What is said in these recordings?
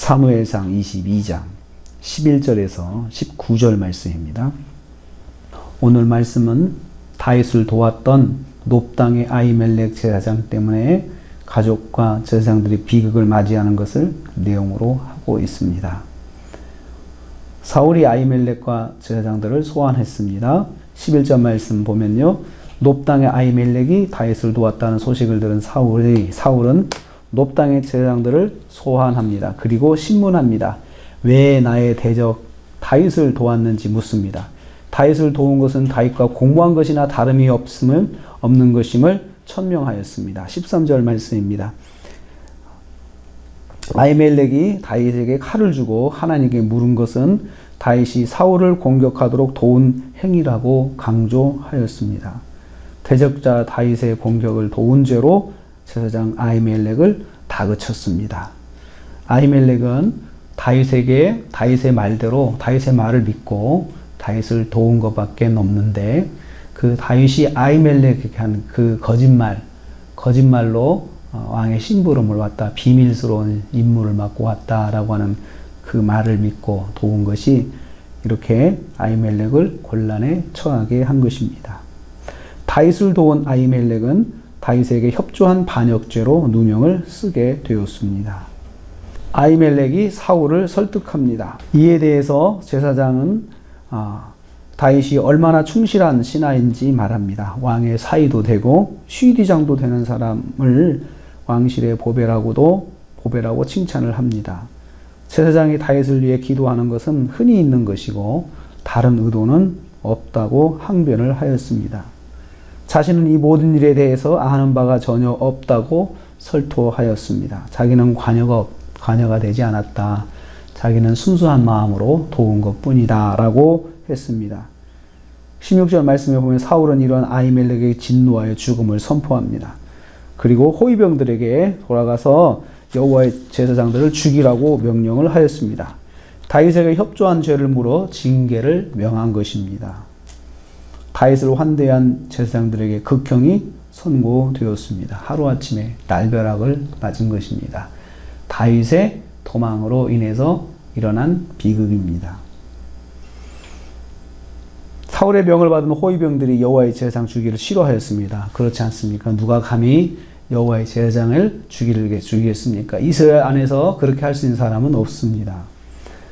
사무엘상 22장 11절에서 19절 말씀입니다. 오늘 말씀은 다윗을 도왔던 놉당의 아히멜렉 제사장 때문에 가족과 제사장들이 비극을 맞이하는 것을 내용으로 하고 있습니다. 사울이 아히멜렉과 제사장들을 소환했습니다. 11절 말씀 보면요, 놉당의 아히멜렉이 다윗을 도왔다는 소식을 들은 사울은 놉당의 제사장들을 소환합니다. 그리고 신문합니다. 왜 나의 대적 다윗을 도왔는지 묻습니다. 다윗을 도운 것은 다윗과 공모한 것이나 다름이 없는 것임을 천명하였습니다. 13절 말씀입니다. 아히멜렉이 다윗에게 칼을 주고 하나님께 물은 것은 다윗이 사울을 공격하도록 도운 행위라고 강조하였습니다. 대적자 다윗의 공격을 도운 죄로 제사장 아히멜렉을 다그쳤습니다. 아히멜렉은 다윗의 말대로 다윗의 말을 믿고 다윗을 도운 것밖에 없는데, 그 다윗이 아히멜렉에게 한 그 거짓말로 왕의 심부름을 왔다, 비밀스러운 임무를 맡고 왔다라고 하는 그 말을 믿고 도운 것이 이렇게 아히멜렉을 곤란에 처하게 한 것입니다. 다윗을 도운 아히멜렉은 다윗에게 협조한 반역죄로 누명을 쓰게 되었습니다. 아히멜렉이 사울을 설득합니다. 이에 대해서 제사장은 다윗이 얼마나 충실한 신하인지 말합니다. 왕의 사위도 되고 쉬디장도 되는 사람을 왕실의 보배라고 칭찬을 합니다. 제사장이 다윗을 위해 기도하는 것은 흔히 있는 것이고 다른 의도는 없다고 항변을 하였습니다. 자신은 이 모든 일에 대해서 아는 바가 전혀 없다고 설토하였습니다. 자기는 관여가 되지 않았다. 자기는 순수한 마음으로 도운 것뿐이다 라고 했습니다. 16절 말씀에 보면 사울은 이런 아히멜렉의 진노하여 죽음을 선포합니다. 그리고 호위병들에게 돌아가서 여호와의 제사장들을 죽이라고 명령을 하였습니다. 다윗에게 협조한 죄를 물어 징계를 명한 것입니다. 다윗을 환대한 제사장들에게 극형이 선고되었습니다. 하루아침에 날벼락을 맞은 것입니다. 다윗의 도망으로 인해서 일어난 비극입니다. 사울의 명을 받은 호위병들이 여호와의 제사장 죽이를 싫어하였습니다. 그렇지 않습니까? 누가 감히 여호와의 제사장을 죽이겠습니까? 이스라엘 안에서 그렇게 할 수 있는 사람은 없습니다.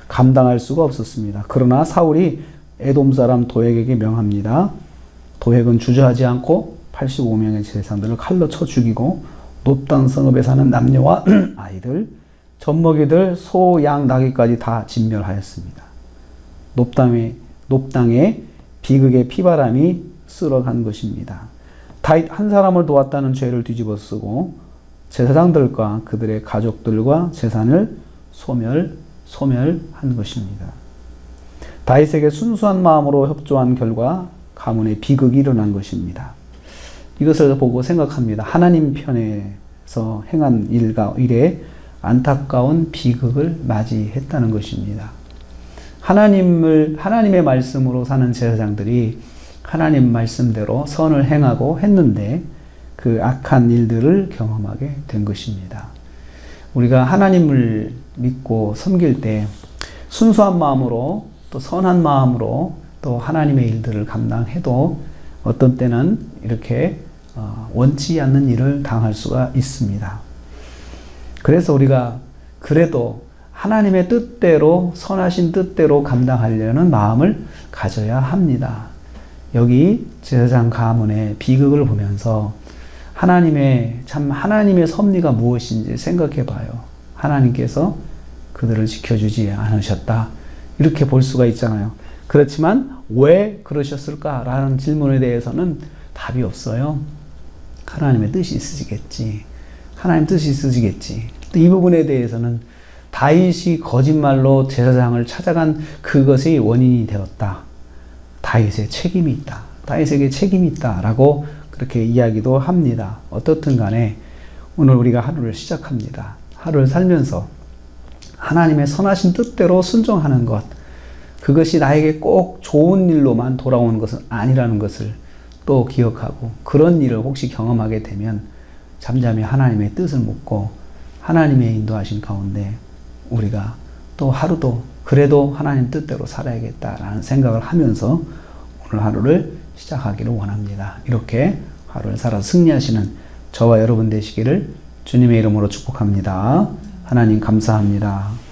감당할 수가 없었습니다. 그러나 사울이 에돔 사람 도액에게 명합니다. 도액은 주저하지 않고 85명의 제사장들을 칼로 쳐 죽이고 놉당 성읍에 사는 남녀와 아이들, 젖먹이들, 소, 양, 나귀까지 다 진멸하였습니다. 놉당의 비극의 피바람이 쓸어간 것입니다. 다윗 한 사람을 도왔다는 죄를 뒤집어 쓰고 제사장들과 그들의 가족들과 재산을 소멸한 것입니다. 다윗에게 순수한 마음으로 협조한 결과 가문의 비극이 일어난 것입니다. 이것을 보고 생각합니다. 하나님 편에서 행한 일에 안타까운 비극을 맞이했다는 것입니다. 하나님의 말씀으로 사는 제사장들이 하나님 말씀대로 선을 행하고 했는데 그 악한 일들을 경험하게 된 것입니다. 우리가 하나님을 믿고 섬길 때 순수한 마음으로 또 선한 마음으로 또 하나님의 일들을 감당해도 어떤 때는 이렇게 원치 않는 일을 당할 수가 있습니다. 그래서 우리가 그래도 하나님의 뜻대로, 선하신 뜻대로 감당하려는 마음을 가져야 합니다. 여기 제사장 가문의 비극을 보면서 하나님의 섭리가 무엇인지 생각해 봐요. 하나님께서 그들을 지켜주지 않으셨다, 이렇게 볼 수가 있잖아요. 그렇지만 왜 그러셨을까라는 질문에 대해서는 답이 없어요. 하나님의 뜻이 있으시겠지. 하나님 뜻이 있으시겠지. 이 부분에 대해서는 다윗이 거짓말로 제사장을 찾아간 그것이 원인이 되었다. 다윗의 책임이 있다. 다윗에게 책임이 있다라고 그렇게 이야기도 합니다. 어떻든 간에 오늘 우리가 하루를 시작합니다. 하루를 살면서 하나님의 선하신 뜻대로 순종하는 것, 그것이 나에게 꼭 좋은 일로만 돌아오는 것은 아니라는 것을 또 기억하고, 그런 일을 혹시 경험하게 되면 잠잠히 하나님의 뜻을 묻고 하나님의 인도하신 가운데 우리가 또 하루도 그래도 하나님 뜻대로 살아야겠다라는 생각을 하면서 오늘 하루를 시작하기를 원합니다. 이렇게 하루를 살아 승리하시는 저와 여러분 되시기를 주님의 이름으로 축복합니다. 하나님 감사합니다.